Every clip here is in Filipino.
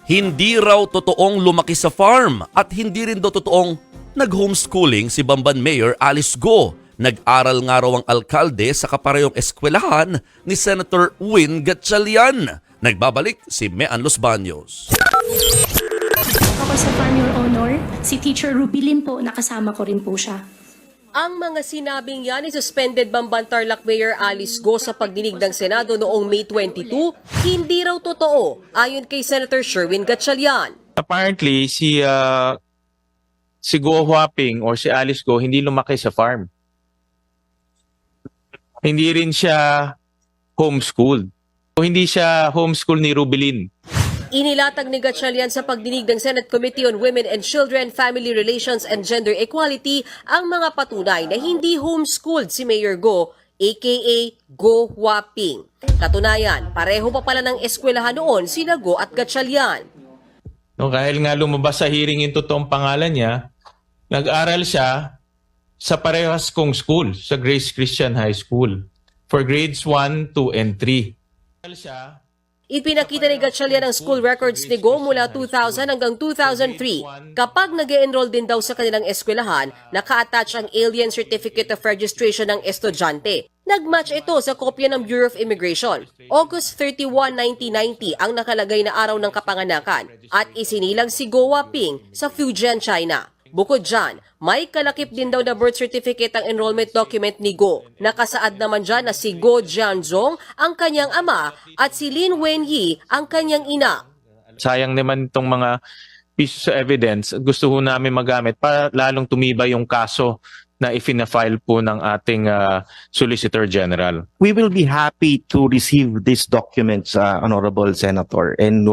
Hindi raw totoong lumaki sa farm at hindi rin daw totoong nag-homeschooling si Bamban Mayor Alice Go. Nag-aral nga raw ang alkalde sa kaparehong eskwelahan ni Senator Win Gatchalian. Nagbabalik si Mean Los Baños. Ako sa Farm Your Honor, si Teacher Rubilin po, nakasama ko rin po siya. Ang mga sinabing yan ni suspended Bamban Tarlac Mayor Alice Go sa pagdinig ng Senado noong May 22, hindi raw totoo, ayon kay Senator Sherwin Gatchalian. Apparently, si Go Huaping or si Alice Go hindi lumaki sa farm. Hindi rin siya homeschooled. O hindi siya homeschool ni Rubilin. Inilatag ni Gatchalian sa pagdinig ng Senate Committee on Women and Children, Family Relations and Gender Equality ang mga patunay na hindi homeschooled si Mayor Go, aka Go Huaping. Katunayan, pareho pa pala ng eskwelahan noon sina Go at Gatchalian. No, kahit nga lumabas sa hearing yung totoong pangalan niya, nag-aral siya sa parehas kong school, sa Grace Christian High School, for grades 1, 2, and 3. Ipinakita ni Gatchalian ang school records ni Go mula 2000 hanggang 2003. Kapag nag-enroll din daw sa kanilang eskwelahan, naka-attach ang Alien Certificate of Registration ng estudyante. Nag-match ito sa kopya ng Bureau of Immigration. August 31, 1990 ang nakalagay na araw ng kapanganakan at isinilang si Go Huaping sa Fujian, China. Bukod dyan, may kalakip din daw na birth certificate ang enrollment document ni Go. Nakasaad naman dyan na si Go Jianzong ang kanyang ama at si Lin Wenyi ang kanyang ina. Sayang naman itong mga pieces of evidence. Gusto ho namin magamit para lalong tumibay yung kaso na ifina-file po ng ating Solicitor General. We will be happy to receive these documents, Honorable Senator, and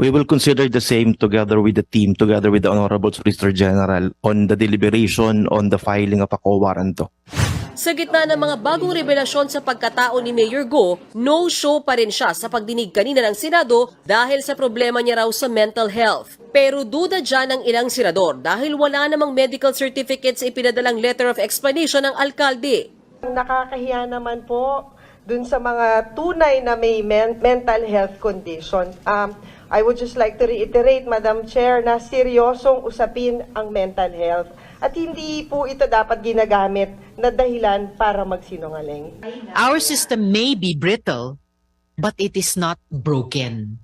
we will consider the same together with the team, together with the Honorable Solicitor General on the deliberation on the filing of a quo warranto. Sa gitna ng mga bagong revelasyon sa pagkatao ni Mayor Go, no-show pa rin siya sa pagdinig kanina ng Senado dahil sa problema niya raw sa mental health. Pero duda dyan ang ilang senador dahil wala namang medical certificates ipinadalang letter of explanation ng alkalde. Nakakahiya naman po dun sa mga tunay na may mental health condition. I would just like to reiterate, Madam Chair, na seryosong usapin ang mental health at hindi po ito dapat ginagamit na dahilan para magsinungaling. Our system may be brittle, but it is not broken.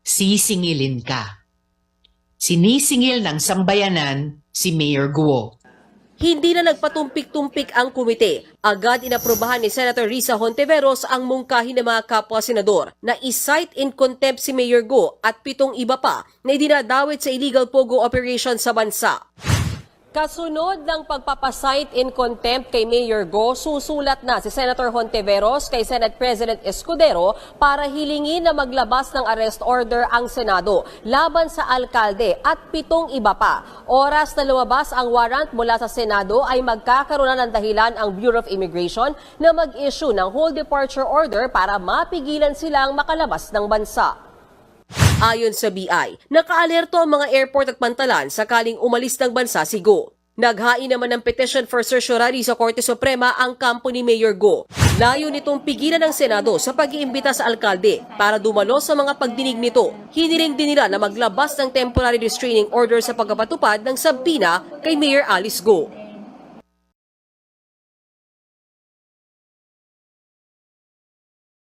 Sisingilin ka. Sinisingil ng sambayanan si Mayor Guo. Hindi na nagpatumpik-tumpik ang komite. Agad inaprubahan ni Senator Risa Hontiveros ang mungkahi ng mga kapwa-senador na i-cite in contempt si Mayor Go at 7 iba pa na idinadawit sa illegal pogo operation sa bansa. Kasunod ng pagpapasight in contempt kay Mayor Go, susulat na si Senator Hontiveros kay Senate President Escudero para hilingin na maglabas ng arrest order ang Senado laban sa alkalde at 7 iba pa. Oras na lumabas ang warrant mula sa Senado ay magkakaroon na ng dahilan ang Bureau of Immigration na mag-issue ng whole departure order para mapigilan silang makalabas ng bansa. Ayon sa BI, nakaalerto ang mga airport at pantalan sakaling umalis ng bansa si Go. Naghain naman ng petition for certiorari sa Korte Suprema ang kampo ni Mayor Go. Layo nitong pigilan ng Senado sa pag-iimbita sa alkalde para dumalo sa mga pagdinig nito. Hiniling din nila na maglabas ng temporary restraining order sa pagpapatupad ng sabina kay Mayor Alice Go.